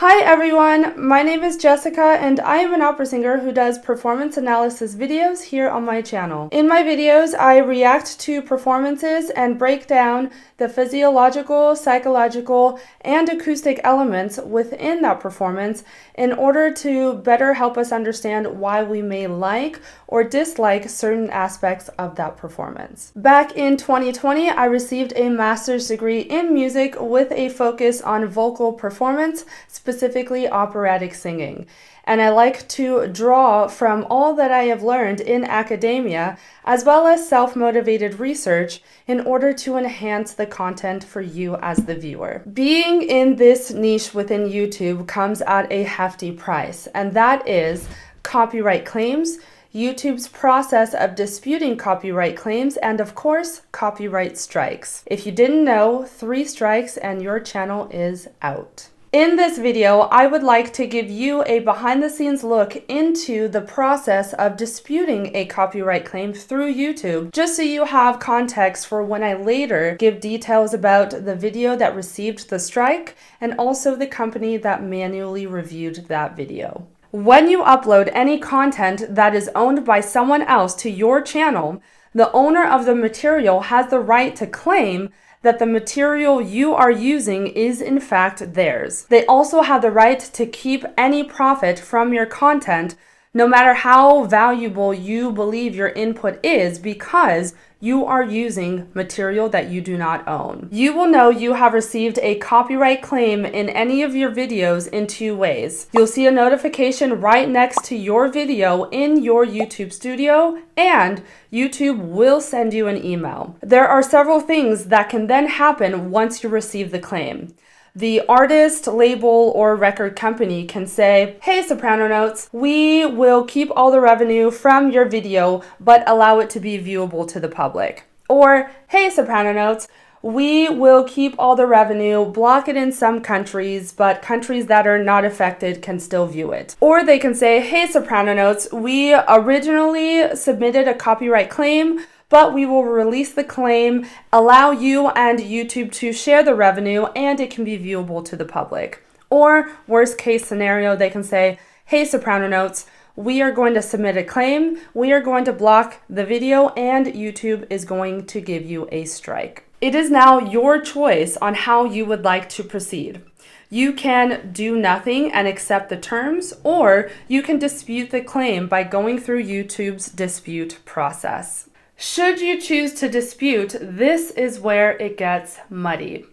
Hi everyone, my name is Jessica and I am an opera singer who does performance analysis videos here on my channel. In my videos, I react to performances and break down the physiological, psychological, and acoustic elements within that performance in order to better help us understand why we may like or dislike certain aspects of that performance. Back in 2020, I received a master's degree in music with a focus on vocal performance, specifically operatic singing. And I like to draw from all that I have learned in academia, as well as self-motivated research, in order to enhance the content for you as the viewer. Being in this niche within YouTube comes at a hefty price, and that is copyright claims, YouTube's process of disputing copyright claims, and of course, copyright strikes. If you didn't know, 3 strikes and your channel is out. In this video, I would like to give you a behind-the-scenes look into the process of disputing a copyright claim through YouTube, just so you have context for when I later give details about the video that received the strike and also the company that manually reviewed that video. When you upload any content that is owned by someone else to your channel, the owner of the material has the right to claim that the material you are using is in fact theirs. They also have the right to keep any profit from your content, no matter how valuable you believe your input is, because you are using material that you do not own. You will know you have received a copyright claim in any of your videos in 2 ways. You'll see a notification right next to your video in your YouTube studio, and YouTube will send you an email. There are several things that can then happen once you receive the claim. The artist, label, or record company can say, "Hey Soprano Notes, we will keep all the revenue from your video, but allow it to be viewable to the public." Or, "Hey Soprano Notes, we will keep all the revenue, block it in some countries, but countries that are not affected can still view it." Or they can say, "Hey Soprano Notes, we originally submitted a copyright claim, but we will release the claim, allow you and YouTube to share the revenue, and it can be viewable to the public." Or, worst case scenario, they can say, "Hey Soprano Notes, we are going to submit a claim, we are going to block the video, and YouTube is going to give you a strike." It is now your choice on how you would like to proceed. You can do nothing and accept the terms, or you can dispute the claim by going through YouTube's dispute process. Should you choose to dispute, this is where it gets muddy.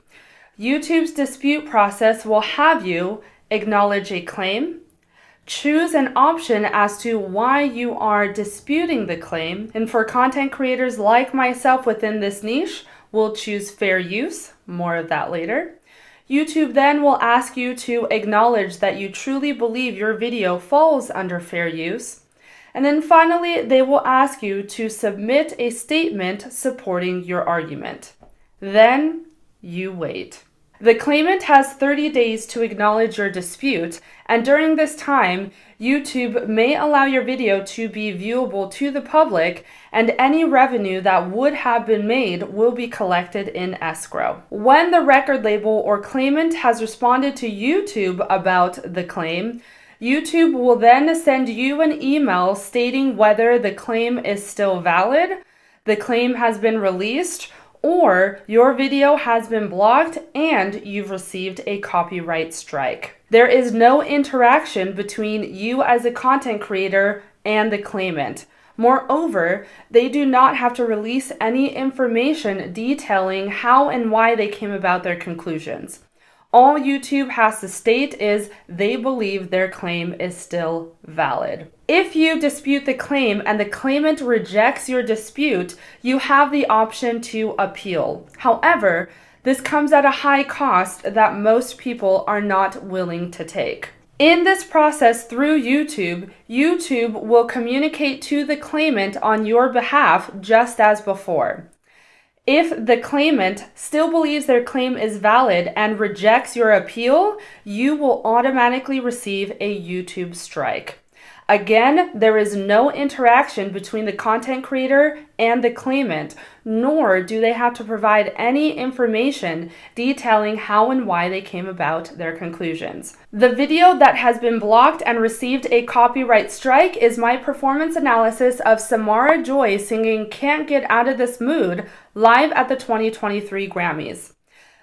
YouTube's dispute process will have you acknowledge a claim, choose an option as to why you are disputing the claim, and for content creators like myself within this niche, we'll choose fair use, more of that later. YouTube then will ask you to acknowledge that you truly believe your video falls under fair use. And then finally, they will ask you to submit a statement supporting your argument. Then you wait. The claimant has 30 days to acknowledge your dispute, and during this time, YouTube may allow your video to be viewable to the public, and any revenue that would have been made will be collected in escrow. When the record label or claimant has responded to YouTube about the claim, YouTube will then send you an email stating whether the claim is still valid, the claim has been released, or your video has been blocked and you've received a copyright strike. There is no interaction between you as a content creator and the claimant. Moreover, they do not have to release any information detailing how and why they came about their conclusions. All YouTube has to state is they believe their claim is still valid. If you dispute the claim and the claimant rejects your dispute, you have the option to appeal. However, this comes at a high cost that most people are not willing to take. In this process through YouTube, YouTube will communicate to the claimant on your behalf just as before. If the claimant still believes their claim is valid and rejects your appeal, you will automatically receive a YouTube strike. Again, there is no interaction between the content creator and the claimant, nor do they have to provide any information detailing how and why they came about their conclusions. The video that has been blocked and received a copyright strike is my performance analysis of Samara Joy singing Can't Get Out of This Mood live at the 2023 Grammys.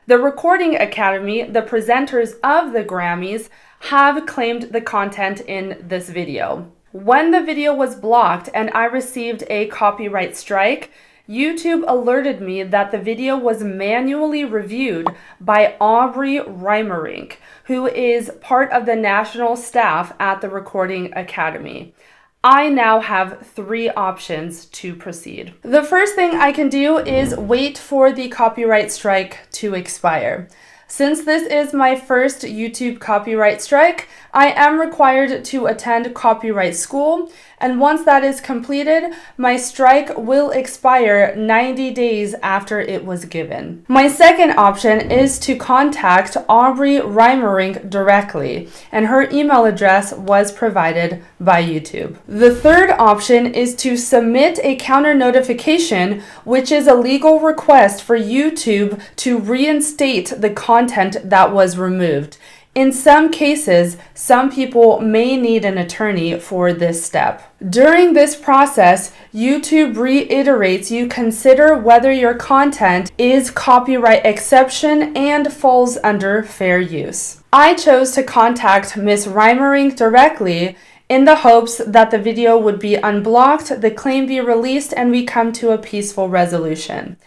The Recording Academy, the presenters of the Grammys, have claimed the content in this video. When the video was blocked and I received a copyright strike, YouTube alerted me that the video was manually reviewed by Aubrey Reimerink, who is part of the national staff at the Recording Academy. I now have 3 options to proceed. The first thing I can do is wait for the copyright strike to expire. Since this is my first YouTube copyright strike, I am required to attend copyright school, and once that is completed, my strike will expire 90 days after it was given. My second option is to contact Aubrey Reimerink directly, and her email address was provided by YouTube. The third option is to submit a counter notification, which is a legal request for YouTube to reinstate the content that was removed. In some cases, some people may need an attorney for this step. During this process, YouTube reiterates you consider whether your content is copyright exception and falls under fair use. I chose to contact Ms. Reimerink directly in the hopes that the video would be unblocked, the claim be released, and we come to a peaceful resolution.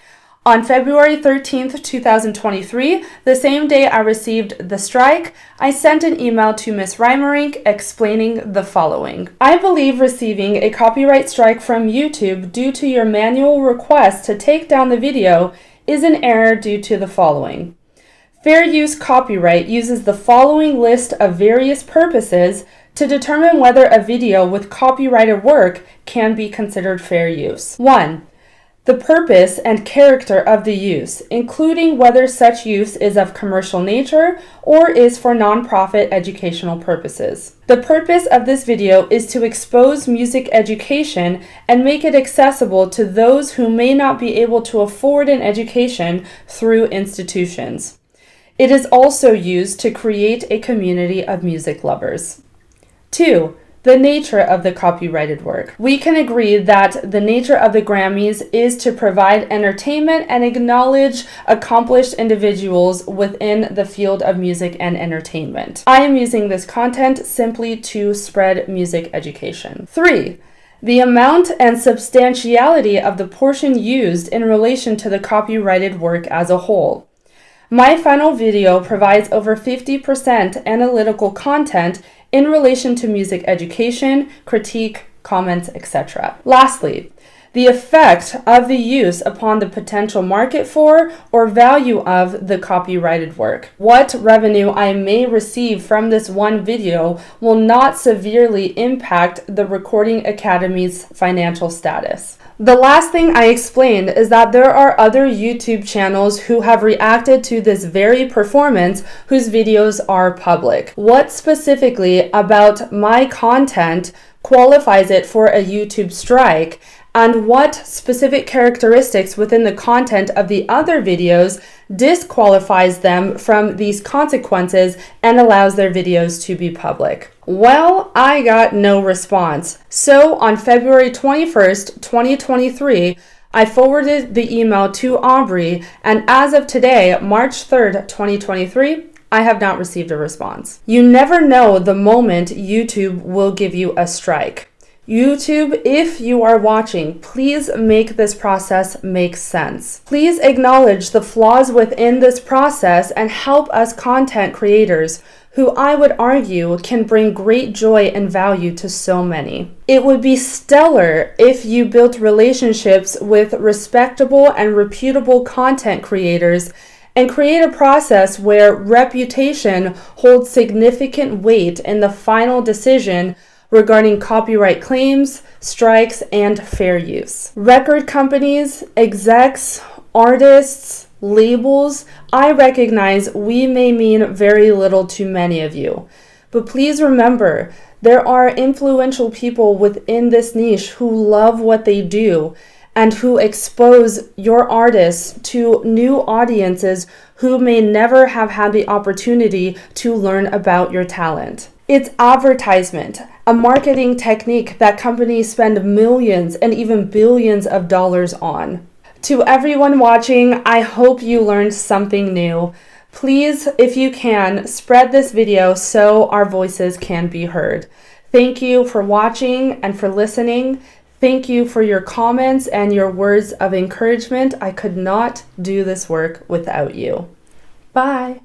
On February 13th, 2023, the same day I received the strike, I sent an email to Ms. Reimerink explaining the following. I believe receiving a copyright strike from YouTube due to your manual request to take down the video is an error due to the following. Fair use copyright uses the following list of various purposes to determine whether a video with copyrighted work can be considered fair use. 1. The purpose and character of the use, including whether such use is of commercial nature or is for nonprofit educational purposes. The purpose of this video is to expose music education and make it accessible to those who may not be able to afford an education through institutions. It is also used to create a community of music lovers. 2. The nature of the copyrighted work. We can agree that the nature of the Grammys is to provide entertainment and acknowledge accomplished individuals within the field of music and entertainment. I am using this content simply to spread music education. 3. The amount and substantiality of the portion used in relation to the copyrighted work as a whole. My final video provides over 50% analytical content in relation to music education, critique, comments, etc. Lastly, the effect of the use upon the potential market for or value of the copyrighted work. What revenue I may receive from this one video will not severely impact the Recording Academy's financial status. The last thing I explained is that there are other YouTube channels who have reacted to this very performance whose videos are public. What specifically about my content qualifies it for a YouTube strike, and what specific characteristics within the content of the other videos disqualifies them from these consequences and allows their videos to be public? Well, I got no response. So on February 21st, 2023, I forwarded the email to Aubrey, and as of today, March 3rd, 2023, I have not received a response. You never know the moment YouTube will give you a strike. YouTube, if you are watching, please make this process make sense. Please acknowledge the flaws within this process and help us content creators who I would argue can bring great joy and value to so many. It would be stellar if you built relationships with respectable and reputable content creators and create a process where reputation holds significant weight in the final decision regarding copyright claims, strikes, and fair use. Record companies, execs, artists, labels, I recognize we may mean very little to many of you, But please remember, there are influential people within this niche who love what they do and who expose your artists to new audiences who may never have had the opportunity to learn about your talent. It's advertisement, a marketing technique that companies spend millions and even billions of dollars on. To everyone watching, I hope you learned something new. Please, if you can, spread this video so our voices can be heard. Thank you for watching and for listening. Thank you for your comments and your words of encouragement. I could not do this work without you. Bye.